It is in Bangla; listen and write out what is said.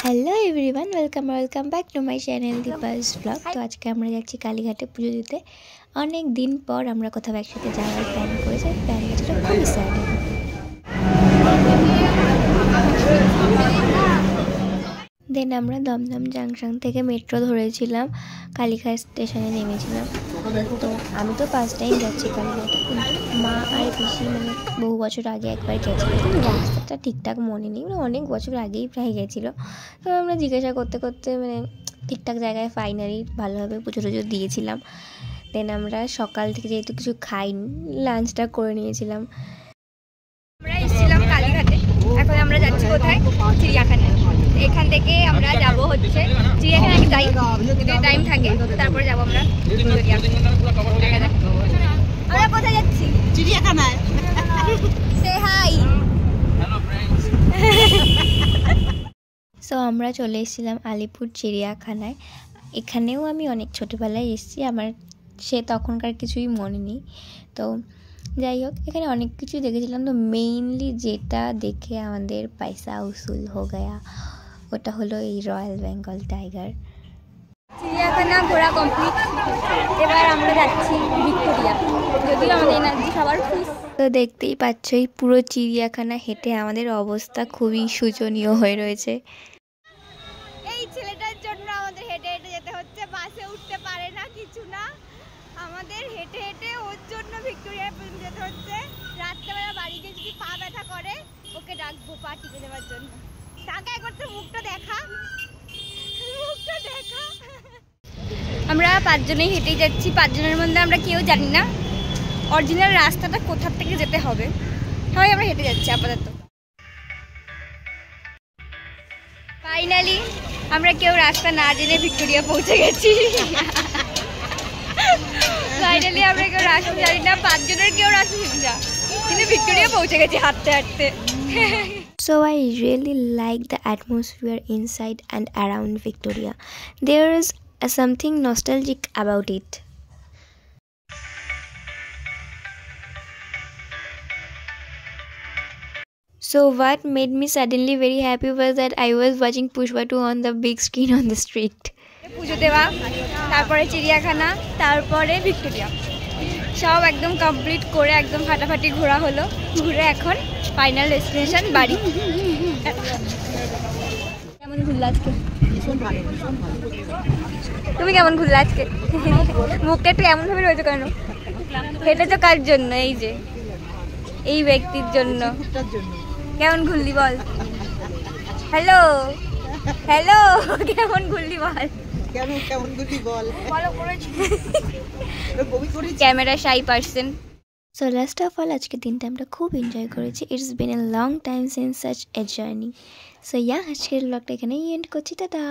Hello everyone, welcome back to my channel Deepa's blog. তো আজকে আমরা যাচ্ছি কালীঘাটে পুজো দিতে। অনেক দিন পর আমরা কোথাও একসাথে যাওয়ার প্ল্যান করেছি। প্ল্যানটা খুবই এক্সাইটেড। দেন আমরা দমদম জাংশন থেকে মেট্রো ধরেছিলাম, কালীঘাট স্টেশনে নেমেছিলাম। তো আমি তো ফার্স্ট টাইম যাচ্ছি কালীঘাটে, কিন্তু মা আর পিসি বহু বছর আগে একবার গেছিলো, কিন্তু রাস্তাটা ঠিকঠাক মনে নেই, অনেক বছর আগেই প্রায় গেছিলো। তো আমরা জিজ্ঞাসা করতে করতে ঠিকঠাক জায়গায় ফাইনালি ভালোভাবে পুজো টুজো দিয়েছিলাম। দেন আমরা সকাল থেকে যেহেতু কিছু খাইনি, লাঞ্চটা করে নিয়েছিলাম। আমরা এসেছিলাম কালীঘাটে, এখন আমরা যাচ্ছি কোথায়? চিড়িয়াখানায়। এখান থেকে আমরা যাবো হচ্ছে চিড়িয়াখানায় যাই, যদি টাইম থাকে তারপরে যাবো আমরা। আমরা কোথায় যাচ্ছি? চিড়িয়াখানায়। সে হাই। সো আমরা চলে এসেছিলাম আলিপুর চিড়িয়াখানায়। এখানেও আমি অনেক ছোটোবেলায় এসেছি, আমার তখনকার কিছুই মনে নেই। তো যাই হোক, এখানে অনেক কিছু দেখেছিলাম। তো মেইনলি যেটা দেখে আমাদের পয়সা উসুল হো গয়া, ওটা হলো এই রয়্যাল বেঙ্গল টাইগার। চিড়িয়াখানা ঘোরা কমপ্লিট, এবার আমরা যাচ্ছি ভিক্টোরিয়া, যদিও আমাদের এনার্জি সবার ফিস। তো দেখতেই পাচ্ছ, এই পুরো চিড়িয়াখানা হেঁটে আমাদের অবস্থা খুবই শোচনীয় হয়ে রয়েছে। এই ছেলেটার জন্য আমাদের হেঁটে হেঁটে যেতে হচ্ছে, বাসে উঠতে পারে না, কিছু না, আমাদের হেঁটে হেঁটে ওর জন্য ভিক্টোরিয়া পর্যন্ত যেতে হচ্ছে। রাত্রেবেলা বাড়ি গিয়ে যদি পা ব্যথা করে, ওকে ডাকবো পা টিপে দেওয়ার জন্য। টাকা করতে মুখটা দেখা। আমরা 5 জনেই হেঁটেই যাচ্ছি। 5 জনের মধ্যে আমরা কেউ জানি না অরিজিনাল রাস্তাটা কোথা থেকে যেতে হবে, সবাই আমরা হেঁটে যাচ্ছি আপাতত। ফাইনালি আমরা কেউ রাস্তা না জেনে ভিক্টোরিয়া পৌঁছে গেছি। ফাইনালি আমরা কেউ রাস্তা জানি না, 5 জনের কেউ রাস্তা জানি না, কিন্তু ভিক্টোরিয়া পৌঁছে গেছি হাঁটতে হাঁটতে। So I really like the atmosphere inside and around Victoria. There is something nostalgic about it. So what made me suddenly very happy was that I was watching Pushpa 2 on the big screen on the street. পুজো দেওয়া, তারপরে চিড়িয়াখানা, তারপরে ভিক্টোরিয়া, সব একদম কমপ্লিট করে একদম ফাটাফাটি ঘোরা হলো। ঘুরে এখন ফাইনাল ডেস্টিনেশন বাড়ি। কেমন ঘুরলো আজকে? তুমি কেমন ঘুরলে আজকে? মুখটা একটু এমন ভাবে রয়েছে কেন? হেঁটেছো কার জন্য? এই যে এই ব্যক্তির জন্য। কেমন ঘুরলি বল? হ্যালো হ্যালো, কেমন ঘুরলি বল? কেমন ঘুরলি বল? Camera shy person. So last of all, আজকে দিনটা আমরা খুব এনজয় করেছি। It's been a long time since such a journey. So yeah, আজকের ব্লগটা এখানেই এন্ড করছি। টাটা।